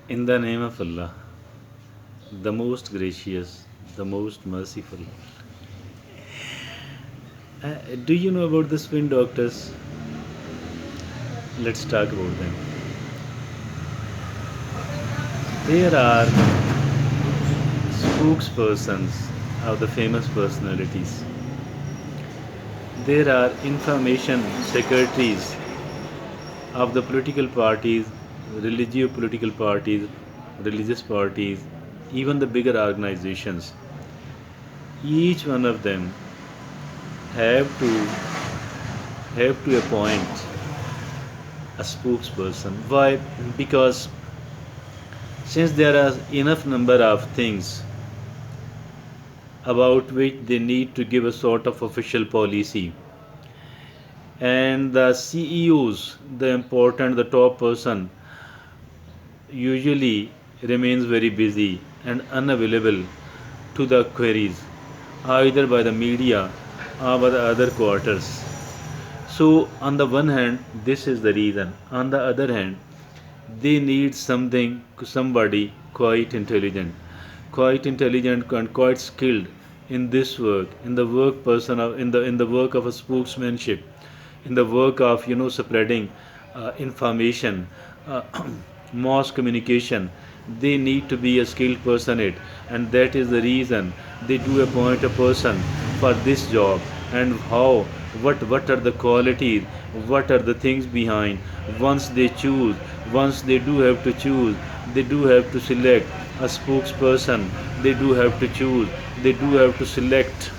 In the name of Allah, the most gracious, the most merciful. Do you know about the spin doctors? Let's talk about them. There are spokespersons of the famous personalities. There are information secretaries of the political parties, religio-political parties, religious parties, even the bigger organizations. Each one of them have to appoint a spokesperson. Why? Because since there are enough number of things about which they need to give a sort of official policy, and the CEOs, the important, the top person, usually remains very busy and unavailable to the queries, either by the media or by the other quarters. So, on the one hand, this is the reason. On the other hand, they need somebody quite intelligent and quite skilled in this work, in the work person of, in the work of a spokesmanship, in the work of spreading information, uh, mass communication. They need to be a skilled person it, and that is the reason they do appoint a person for this job. And how, what are the qualities, what are the things behind. Once they choose, once they do have to choose, they do have to select a spokesperson, they do have to choose, they do have to select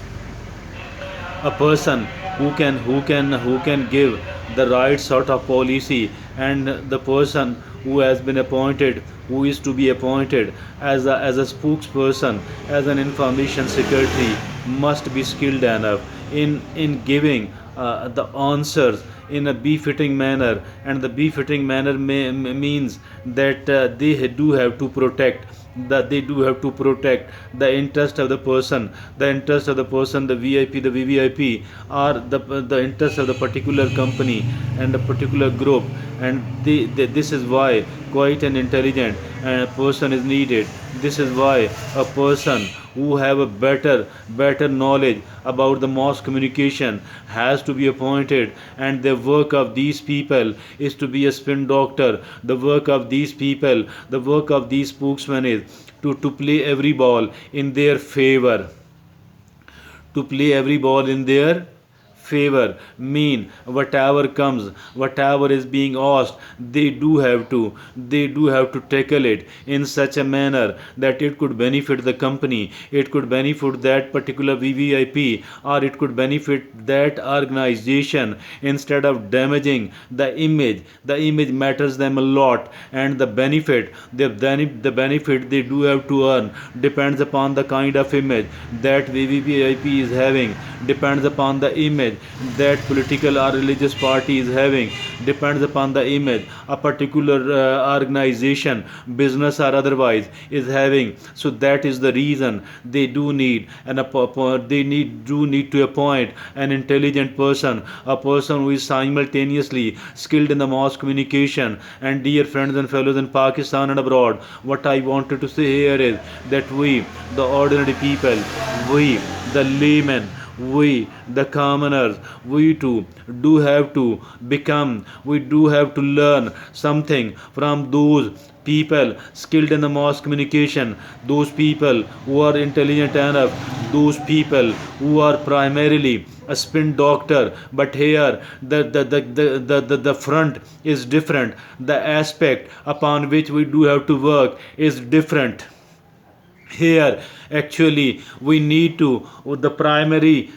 a person who can give the right sort of policy. And the person who has been appointed, who is to be appointed as a spokesperson, as an information secretary, must be skilled enough in giving the answers in a befitting manner. And the befitting manner means that they do have to protect, that they do have to protect the interest of the person, the interest of the person, the VIP, the VVIP, or the interest of the particular company and a particular group. And this is why quite an intelligent person is needed. This is why a person who have a better knowledge about the mass communication has to be appointed. And the work of these people is to be a spin doctor. The work of these people, the work of these spokesmen is to play every ball in their favor, to play every ball in their favor. Mean whatever comes, whatever is being asked, they do have to tackle it in such a manner that it could benefit the company, it could benefit that particular VVIP, or it could benefit that organization. Instead of damaging the image matters them a lot. And the benefit they do have to earn depends upon the kind of image that VVIP is having, depends upon the image that political or religious party is having, depends upon the image a particular organization, business or otherwise, is having. So that is the reason they do need to appoint an intelligent person, a person who is simultaneously skilled in the mass communication. And dear friends and fellows in Pakistan and abroad, what I wanted to say here is that we, the ordinary people, we, the laymen, we, the commoners, we too do have to become, we do have to learn something from those people skilled in the mass communication, those people who are intelligent enough, those people who are primarily a spin doctor. But here the front is different, the aspect upon which we do have to work is different. Here actually we need to, the primary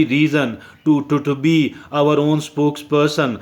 reason to be our own spokesperson,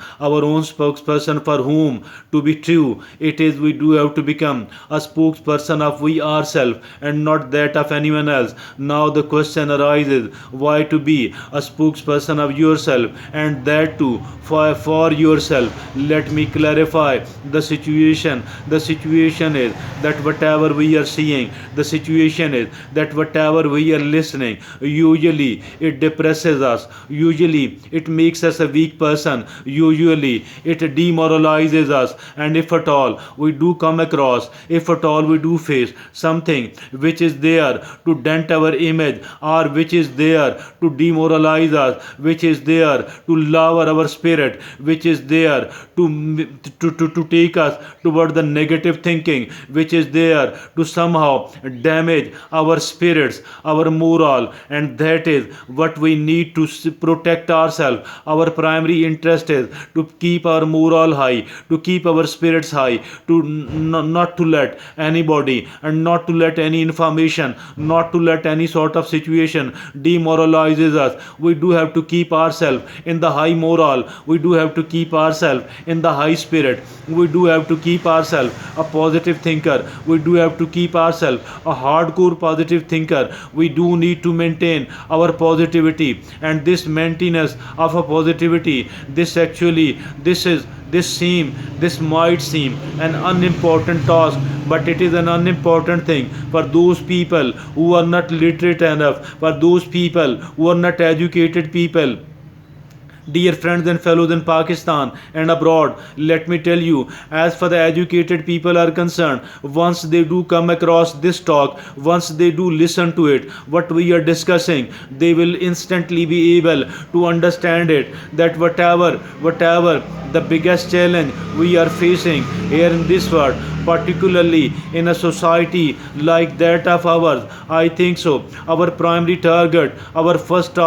for whom to be true, it is we do have to become a spokesperson of we ourselves and not that of anyone else. Now the question arises, why to be a spokesperson of yourself, and that too for yourself? Let me clarify the situation. The situation is that whatever we are seeing, the situation is that whatever we are listening, usually it depresses us, usually it makes us a weak person, usually it demoralizes us. And if at all we do come across, if at all we do face something which is there to dent our image, or which is there to demoralize us, which is there to lower our spirit, which is there to take us toward the negative thinking, which is there to somehow damage our spirits, our moral. And that is what we need to protect ourselves. Our primary interest is to keep our moral high, to keep our spirits high, to not to let anybody and not to let any information, not to let any sort of situation demoralizes us. We do have to keep ourselves in the high moral, we do have to keep ourselves in the high spirit, we do have to keep ourselves a positive thinker, we do have to keep ourselves a hardcore positive thinker. We do need to maintain our positivity. And this maintenance of a positivity, this actually, this might seem an unimportant task, but it is an unimportant thing for those people who are not literate enough, for those people who are not educated people. Dear friends and fellows in Pakistan and abroad, let me tell you, as far the educated people are concerned, once they do come across this talk, once they do listen to it, what we are discussing, they will instantly be able to understand it, that whatever the biggest challenge we are facing here in this world, particularly in a society like that of ours, I think so, our primary target, our first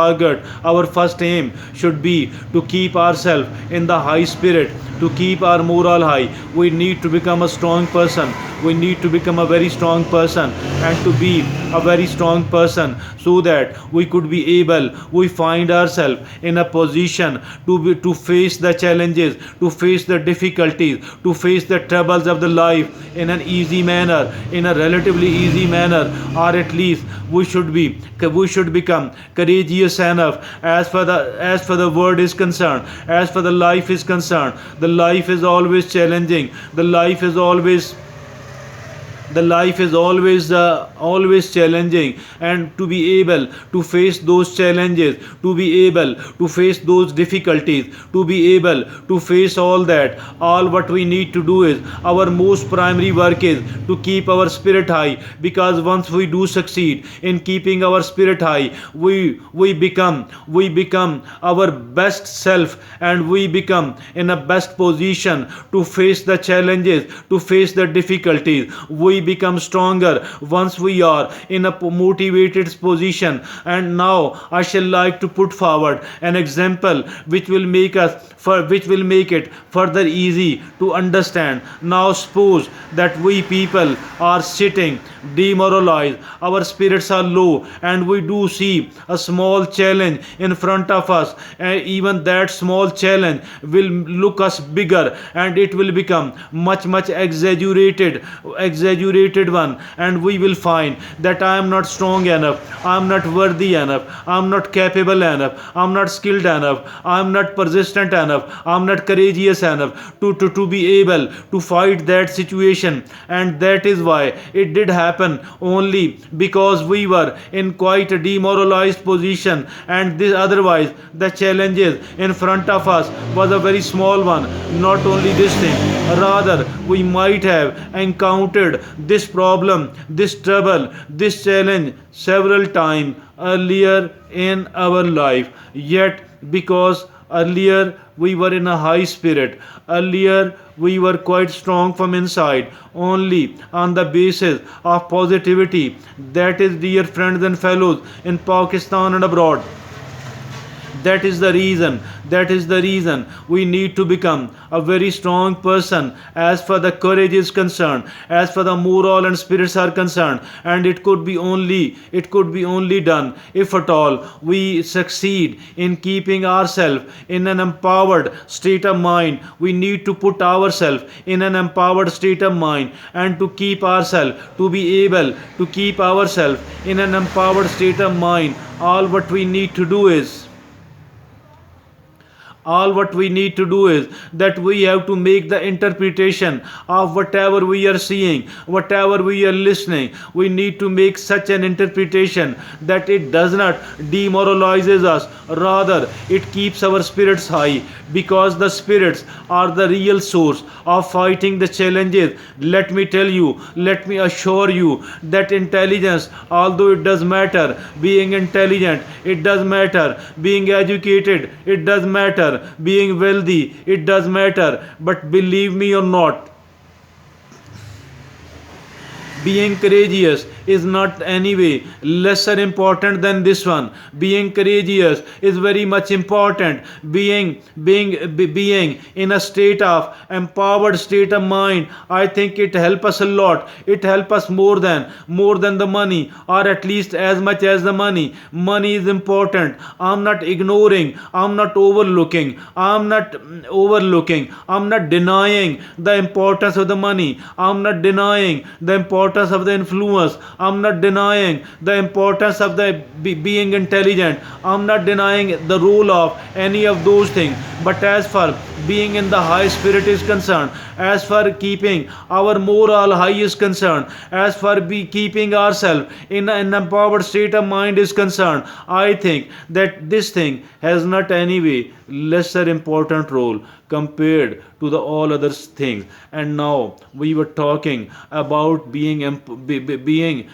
aim should be to keep ourselves in the high spirit, to keep our moral high. We need to become a strong person, we need to become a very strong person, and to be a very strong person, so that we could be able, we find ourselves in a position to face the challenges, to face the difficulties, to face the troubles of the life in an easy manner, in a relatively easy manner. Or at least we should become courageous enough. As for the word is concerned, as for the life is concerned, the life is always challenging, the life is always challenging. And to be able to face those challenges, to be able to face those difficulties, to be able to face all that, all what we need to do is, our most primary work is to keep our spirit high. Because once we do succeed in keeping our spirit high, we become our best self, and we become in a best position to face the challenges, to face the difficulties. We become stronger once we are in a motivated position. And now I shall like to put forward an example which will make it further easy to understand. Now suppose that we people are sitting demoralized, our spirits are low, and we do see a small challenge in front of us, and even that small challenge will look us bigger, and it will become much exaggerated one. And we will find that I am not strong enough, I am not worthy enough, I am not capable enough, I am not skilled enough, I am not persistent enough, I am not courageous enough to be able to fight that situation. And that is why it did happen, only because we were in quite a demoralized position, and this, otherwise the challenges in front of us was a very small one. Not only this thing, rather we might have encountered this problem, this trouble, this challenge several times earlier in our life. Yet because earlier we were in a high spirit, earlier we were quite strong from inside, only on the basis of positivity. That is, dear friends and fellows in Pakistan and abroad, that is the reason we need to become a very strong person as far the courage is concerned, as far the moral and spirits are concerned. And it could be only done if at all we succeed in keeping ourselves in an empowered state of mind. We need to put ourselves in an empowered state of mind, and to keep ourselves, to be able to keep ourselves in an empowered state of mind, all what we need to do is All what we need to do is that we have to make the interpretation of whatever we are seeing, whatever we are listening. We need to make such an interpretation that it does not demoralizes us, rather it keeps our spirits high, because the spirits are the real source of fighting the challenges. Let me tell you, let me assure you that intelligence, although it does matter, being intelligent, it does matter, being educated, it does matter, being wealthy, it does matter. But believe me or not, being courageous is not anyway lesser important than this one. Being courageous is very much important. Being in a state of empowered state of mind, I think it help us a lot. It help us more than the money, or at least as much as the money. Money is important. I'm not ignoring, I'm not overlooking, I'm not denying the importance of the money. I'm not denying the importance of the influence. I'm not denying the importance of the being intelligent. I'm not denying the role of any of those things. But as far being in the high spirit is concerned, as far keeping our moral high is concerned, as far keeping ourselves in an empowered state of mind is concerned, I think that this thing has not anyway lesser important role compared to the all other things. And now we were talking about becoming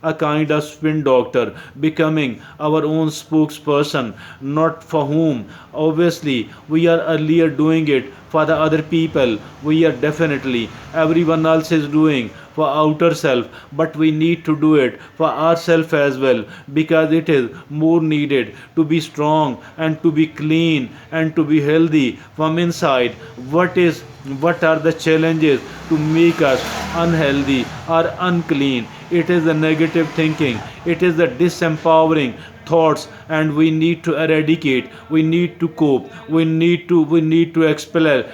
a kind of spin doctor, becoming our own spokesperson, not for whom obviously we are earlier doing it for the other people. We are definitely, everyone else is doing for outer self, but we need to do it for ourselves as well, because it is more needed to be strong and to be clean and to be healthy from inside. What are the challenges to make us unhealthy or unclean? It is the negative thinking, it is the disempowering thoughts, and we need to eradicate, we need to cope, we need to expel,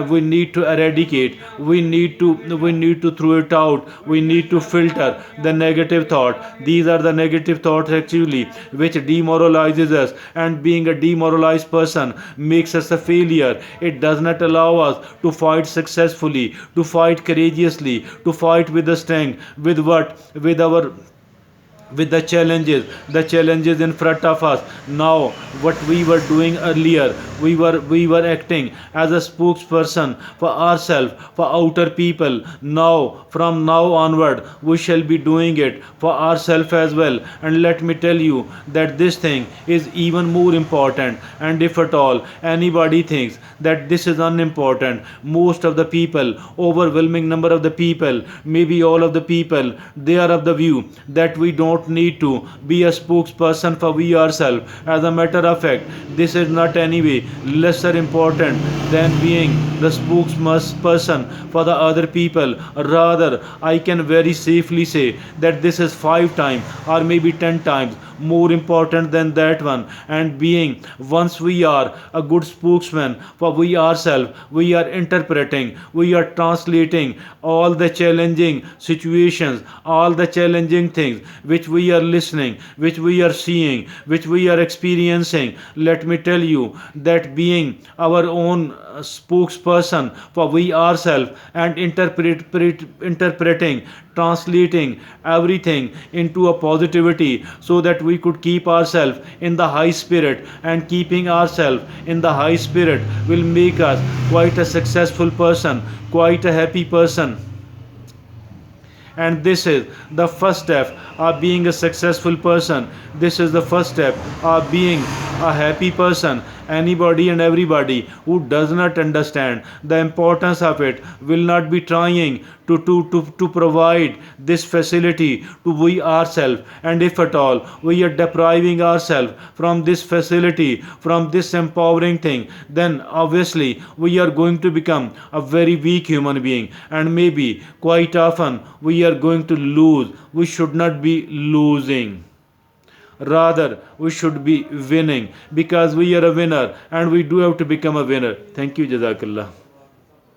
we need to eradicate, we need to throw it out, we need to filter the negative thought. These are the negative thoughts actually which demoralizes us, and being a demoralized person makes us a failure. It does not allow us to fight successfully, to fight courageously, to fight with the strength, with what, with the challenges in front of us. Now what we were doing earlier, we were acting as a spokesperson for ourselves, for outer people. Now from now onward we shall be doing it for ourselves as well. And let me tell you that this thing is even more important. And if at all anybody thinks that this is unimportant, most of the people, overwhelming number of the people, maybe all of the people, they are of the view that we don't need to be a spokesperson for we ourselves. As a matter of fact, this is not anyway lesser important than being the spokesperson for the other people. Rather, I can very safely say that this is 5 times or maybe 10 times more important than that one. And being, once we are a good spokesman for we ourselves, we are interpreting, we are translating all the challenging situations, all the challenging things which we are listening, which we are seeing, which we are experiencing. Let me tell you that being our own spokesperson for we ourselves, and interpreting, translating everything into a positivity, so that we could keep ourselves in the high spirit. And keeping ourselves in the high spirit will make us quite a successful person, quite a happy person. And this is the first step of being a successful person. This is the first step of being a happy person. Anybody and everybody who does not understand the importance of it will not be trying to provide this facility to we ourselves. And if at all we are depriving ourselves from this facility, from this empowering thing, then obviously we are going to become a very weak human being. And maybe quite often we are going to lose. We should not be losing, rather we should be winning, because we are a winner and we do have to become a winner. Thank you. Jazakallah.